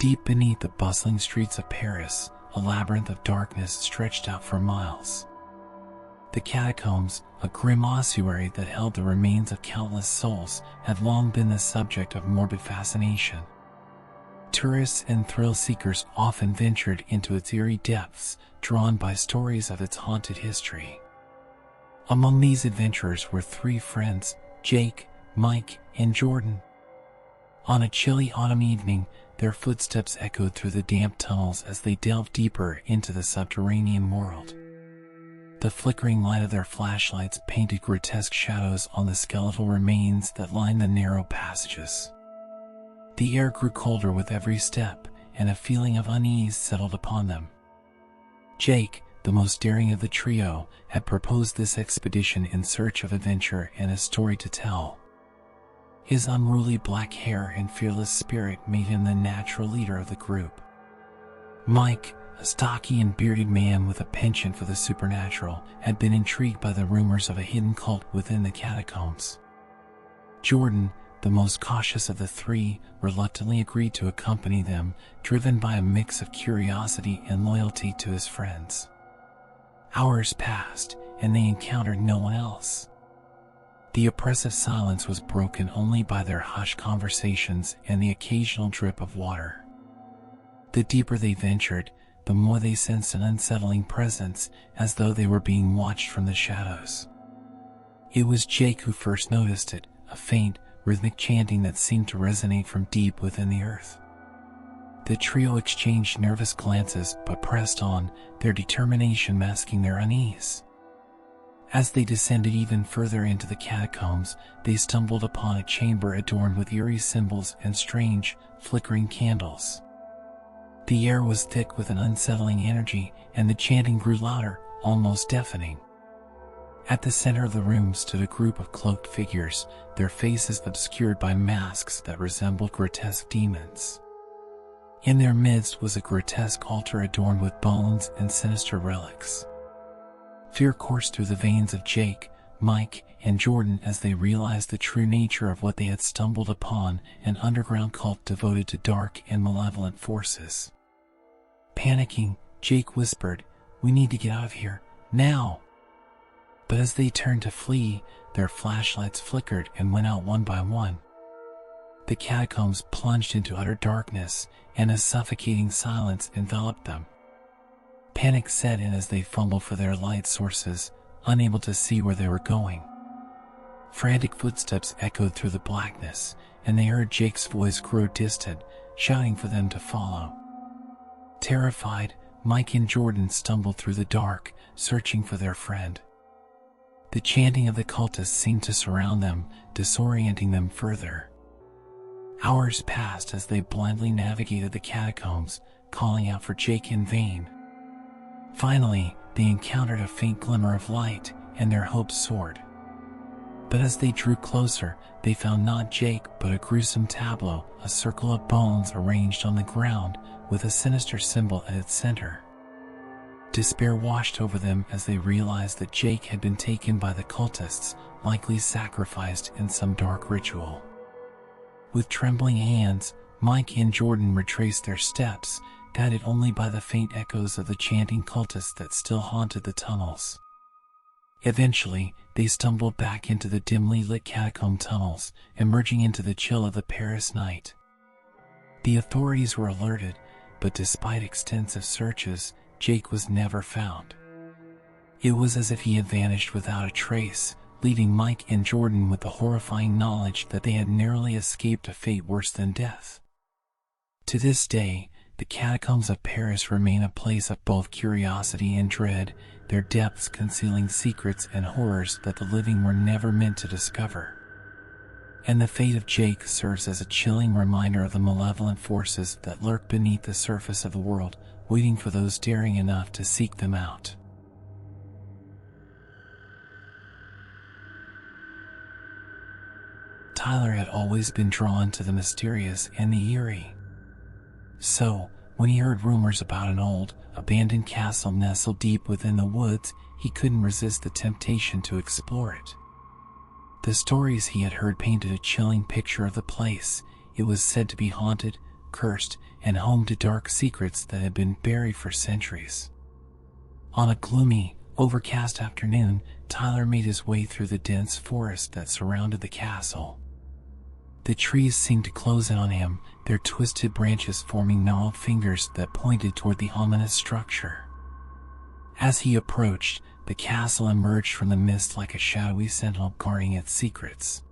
Deep beneath the bustling streets of Paris, a labyrinth of darkness stretched out for miles. The catacombs, a grim ossuary that held the remains of countless souls, had long been the subject of morbid fascination. Tourists and thrill-seekers often ventured into its eerie depths, drawn by stories of its haunted history. Among these adventurers were three friends, Jake, Mike, and Jordan. On a chilly autumn evening, their footsteps echoed through the damp tunnels as they delved deeper into the subterranean world. The flickering light of their flashlights painted grotesque shadows on the skeletal remains that lined the narrow passages. The air grew colder with every step, and a feeling of unease settled upon them. Jake, the most daring of the trio, had proposed this expedition in search of adventure and a story to tell. His unruly black hair and fearless spirit made him the natural leader of the group. Mike, a stocky and bearded man with a penchant for the supernatural, had been intrigued by the rumors of a hidden cult within the catacombs. Jordan, the most cautious of the three, reluctantly agreed to accompany them, driven by a mix of curiosity and loyalty to his friends. Hours passed, and they encountered no one else. The oppressive silence was broken only by their hushed conversations and the occasional drip of water. The deeper they ventured, the more they sensed an unsettling presence, as though they were being watched from the shadows. It was Jake who first noticed it, a faint, rhythmic chanting that seemed to resonate from deep within the earth. The trio exchanged nervous glances but pressed on, their determination masking their unease. As they descended even further into the catacombs, they stumbled upon a chamber adorned with eerie symbols and strange, flickering candles. The air was thick with an unsettling energy, and the chanting grew louder, almost deafening. At the center of the room stood a group of cloaked figures, their faces obscured by masks that resembled grotesque demons. In their midst was a grotesque altar adorned with bones and sinister relics. Fear coursed through the veins of Jake, Mike, and Jordan as they realized the true nature of what they had stumbled upon, an underground cult devoted to dark and malevolent forces. Panicking, Jake whispered, "We need to get out of here, now!" But as they turned to flee, their flashlights flickered and went out one by one. The catacombs plunged into utter darkness, and a suffocating silence enveloped them. Panic set in as they fumbled for their light sources, unable to see where they were going. Frantic footsteps echoed through the blackness, and they heard Jake's voice grow distant, shouting for them to follow. Terrified, Mike and Jordan stumbled through the dark, searching for their friend. The chanting of the cultists seemed to surround them, disorienting them further. Hours passed as they blindly navigated the catacombs, calling out for Jake in vain. Finally, they encountered a faint glimmer of light, and their hopes soared. But as they drew closer, they found not Jake but a gruesome tableau, a circle of bones arranged on the ground, with a sinister symbol at its center. Despair washed over them as they realized that Jake had been taken by the cultists, likely sacrificed in some dark ritual. With trembling hands, Mike and Jordan retraced their steps, guided only by the faint echoes of the chanting cultists that still haunted the tunnels. Eventually, they stumbled back into the dimly lit catacomb tunnels, emerging into the chill of the Paris night. The authorities were alerted, but despite extensive searches, Jake was never found. It was as if he had vanished without a trace, leaving Mike and Jordan with the horrifying knowledge that they had narrowly escaped a fate worse than death. To this day, the catacombs of Paris remain a place of both curiosity and dread, their depths concealing secrets and horrors that the living were never meant to discover. And the fate of Jake serves as a chilling reminder of the malevolent forces that lurk beneath the surface of the world, waiting for those daring enough to seek them out. Tyler had always been drawn to the mysterious and the eerie. So, when he heard rumors about an old, abandoned castle nestled deep within the woods, he couldn't resist the temptation to explore it. The stories he had heard painted a chilling picture of the place. It was said to be haunted, cursed and home to dark secrets that had been buried for centuries. On a gloomy, overcast afternoon, Tyler made his way through the dense forest that surrounded the castle. The trees seemed to close in on him, their twisted branches forming gnarled fingers that pointed toward the ominous structure. As he approached, the castle emerged from the mist like a shadowy sentinel guarding its secrets.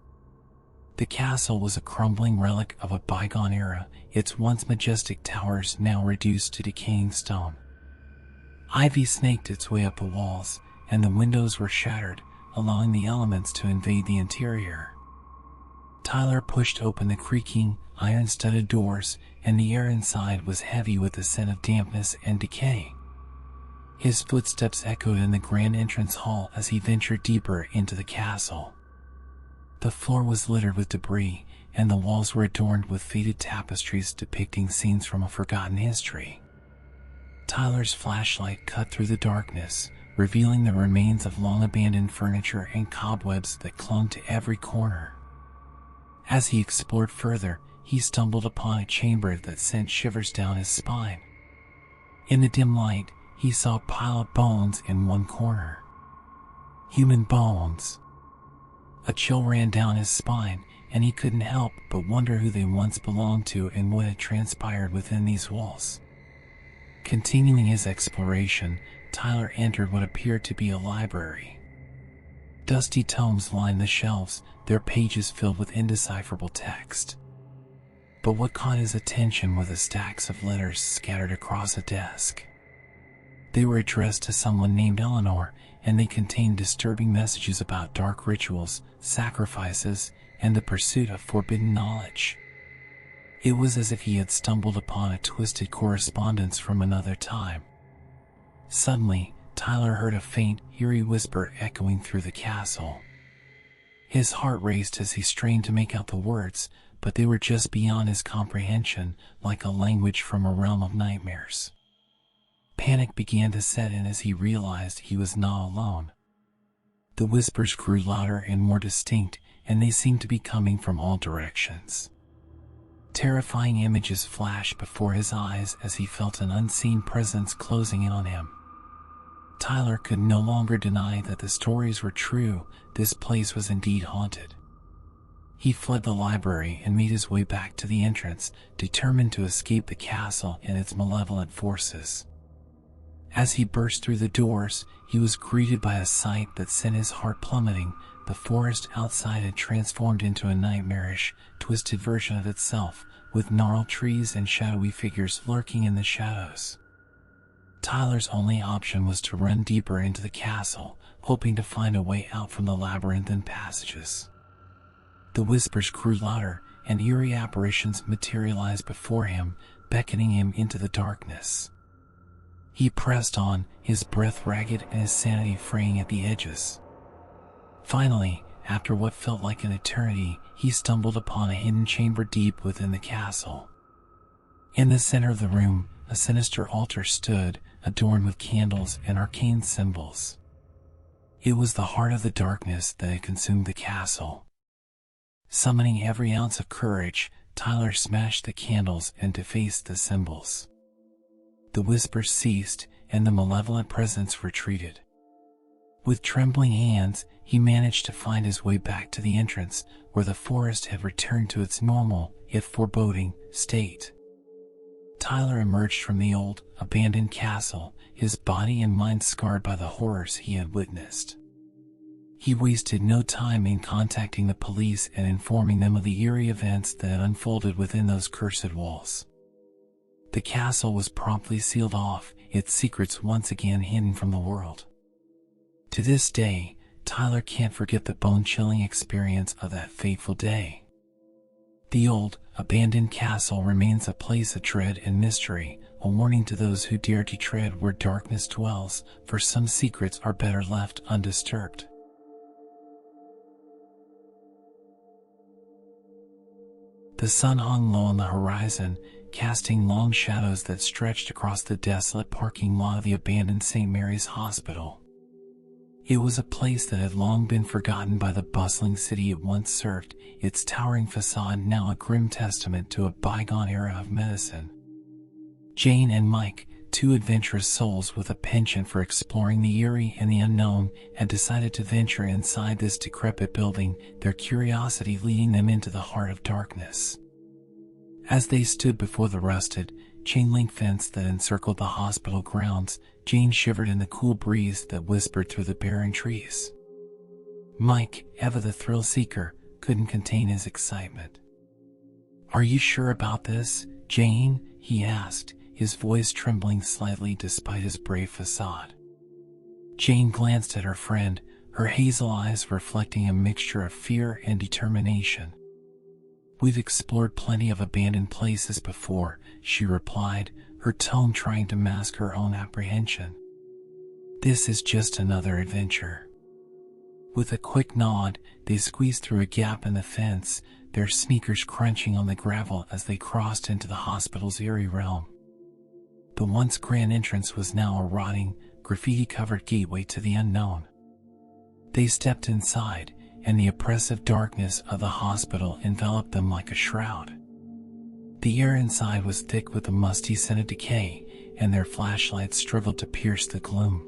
The castle was a crumbling relic of a bygone era, its once majestic towers now reduced to decaying stone. Ivy snaked its way up the walls, and the windows were shattered, allowing the elements to invade the interior. Tyler pushed open the creaking, iron-studded doors, and the air inside was heavy with the scent of dampness and decay. His footsteps echoed in the grand entrance hall as he ventured deeper into the castle. The floor was littered with debris, and the walls were adorned with faded tapestries depicting scenes from a forgotten history. Tyler's flashlight cut through the darkness, revealing the remains of long-abandoned furniture and cobwebs that clung to every corner. As he explored further, he stumbled upon a chamber that sent shivers down his spine. In the dim light, he saw a pile of bones in one corner. Human bones. A chill ran down his spine, and he couldn't help but wonder who they once belonged to and what had transpired within these walls. Continuing his exploration, Tyler entered what appeared to be a library. Dusty tomes lined the shelves, their pages filled with indecipherable text. But what caught his attention were the stacks of letters scattered across a desk. They were addressed to someone named Eleanor, and they contained disturbing messages about dark rituals, sacrifices, and the pursuit of forbidden knowledge. It was as if he had stumbled upon a twisted correspondence from another time. Suddenly, Tyler heard a faint, eerie whisper echoing through the castle. His heart raced as he strained to make out the words, but they were just beyond his comprehension, like a language from a realm of nightmares. Panic began to set in as he realized he was not alone. The whispers grew louder and more distinct, and they seemed to be coming from all directions. Terrifying images flashed before his eyes as he felt an unseen presence closing in on him. Tyler could no longer deny that the stories were true. This place was indeed haunted. He fled the library and made his way back to the entrance, determined to escape the castle and its malevolent forces. As he burst through the doors, he was greeted by a sight that sent his heart plummeting. The forest outside had transformed into a nightmarish, twisted version of itself, with gnarled trees and shadowy figures lurking in the shadows. Tyler's only option was to run deeper into the castle, hoping to find a way out from the labyrinthine passages. The whispers grew louder, and eerie apparitions materialized before him, beckoning him into the darkness. He pressed on, his breath ragged and his sanity fraying at the edges. Finally, after what felt like an eternity, he stumbled upon a hidden chamber deep within the castle. In the center of the room, a sinister altar stood, adorned with candles and arcane symbols. It was the heart of the darkness that had consumed the castle. Summoning every ounce of courage, Tyler smashed the candles and defaced the symbols. The whispers ceased, and the malevolent presence retreated. With trembling hands, he managed to find his way back to the entrance, where the forest had returned to its normal, yet foreboding, state. Tyler emerged from the old, abandoned castle, his body and mind scarred by the horrors he had witnessed. He wasted no time in contacting the police and informing them of the eerie events that had unfolded within those cursed walls. The castle was promptly sealed off, its secrets once again hidden from the world. To this day, Tyler can't forget the bone-chilling experience of that fateful day. The old, abandoned castle remains a place of dread and mystery, a warning to those who dare to tread where darkness dwells, for some secrets are better left undisturbed. The sun hung low on the horizon, casting long shadows that stretched across the desolate parking lot of the abandoned St. Mary's Hospital. It was a place that had long been forgotten by the bustling city it once served, its towering facade now a grim testament to a bygone era of medicine. Jane and Mike, two adventurous souls with a penchant for exploring the eerie and the unknown, had decided to venture inside this decrepit building, their curiosity leading them into the heart of darkness. As they stood before the rusted, chain-link fence that encircled the hospital grounds, Jane shivered in the cool breeze that whispered through the barren trees. Mike, ever the thrill-seeker, couldn't contain his excitement. "Are you sure about this, Jane?" he asked, his voice trembling slightly despite his brave facade. Jane glanced at her friend, her hazel eyes reflecting a mixture of fear and determination. "We've explored plenty of abandoned places before," she replied, her tone trying to mask her own apprehension. "This is just another adventure." With a quick nod, they squeezed through a gap in the fence, their sneakers crunching on the gravel as they crossed into the hospital's eerie realm. The once grand entrance was now a rotting, graffiti-covered gateway to the unknown. They stepped inside, and the oppressive darkness of the hospital enveloped them like a shroud. The air inside was thick with the musty scent of decay, and their flashlights struggled to pierce the gloom.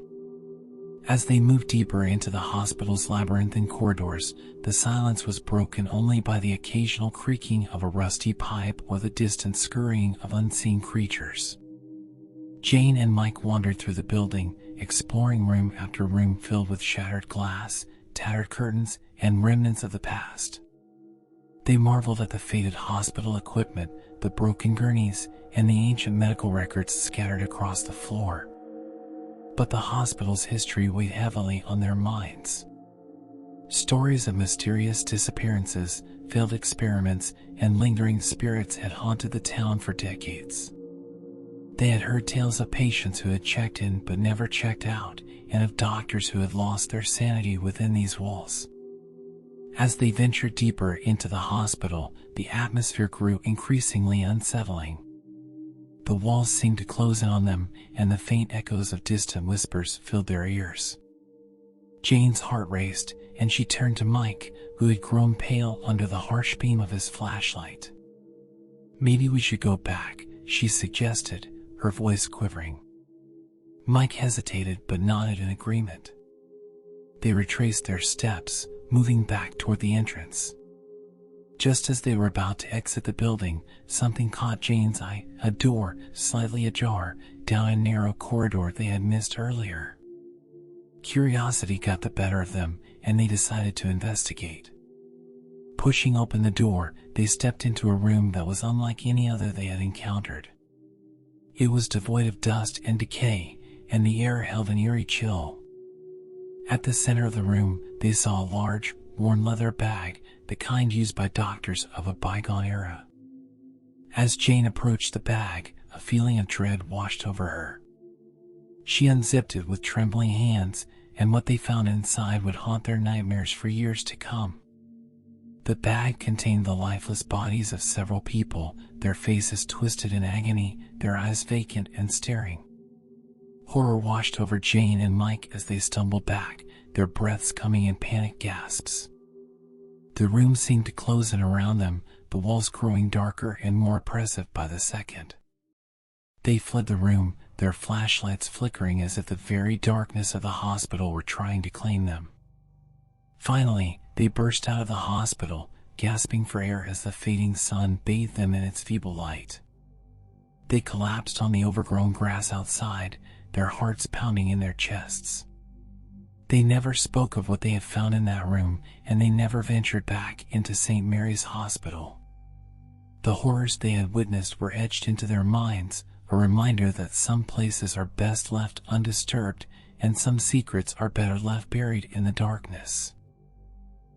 As they moved deeper into the hospital's labyrinthine corridors, the silence was broken only by the occasional creaking of a rusty pipe or the distant scurrying of unseen creatures. Jane and Mike wandered through the building, exploring room after room filled with shattered glass, tattered curtains, and remnants of the past. They marveled at the faded hospital equipment, the broken gurneys, and the ancient medical records scattered across the floor. But the hospital's history weighed heavily on their minds. Stories of mysterious disappearances, failed experiments, and lingering spirits had haunted the town for decades. They had heard tales of patients who had checked in but never checked out, and of doctors who had lost their sanity within these walls. As they ventured deeper into the hospital, the atmosphere grew increasingly unsettling. The walls seemed to close in on them, and the faint echoes of distant whispers filled their ears. Jane's heart raced, and she turned to Mike, who had grown pale under the harsh beam of his flashlight. "Maybe we should go back," she suggested, her voice quivering. Mike hesitated but nodded in agreement. They retraced their steps, moving back toward the entrance. Just as they were about to exit the building, something caught Jane's eye, a door, slightly ajar, down a narrow corridor they had missed earlier. Curiosity got the better of them, and they decided to investigate. Pushing open the door, they stepped into a room that was unlike any other they had encountered. It was devoid of dust and decay, and the air held an eerie chill. At the center of the room, they saw a large, worn leather bag, the kind used by doctors of a bygone era. As Jane approached the bag, a feeling of dread washed over her. She unzipped it with trembling hands, and what they found inside would haunt their nightmares for years to come. The bag contained the lifeless bodies of several people, their faces twisted in agony, their eyes vacant and staring. Horror washed over Jane and Mike as they stumbled back, their breaths coming in panicked gasps. The room seemed to close in around them, the walls growing darker and more oppressive by the second. They fled the room, their flashlights flickering as if the very darkness of the hospital were trying to claim them. Finally, they burst out of the hospital, gasping for air as the fading sun bathed them in its feeble light. They collapsed on the overgrown grass outside, their hearts pounding in their chests. They never spoke of what they had found in that room, and they never ventured back into St. Mary's Hospital. The horrors they had witnessed were etched into their minds, a reminder that some places are best left undisturbed, and some secrets are better left buried in the darkness.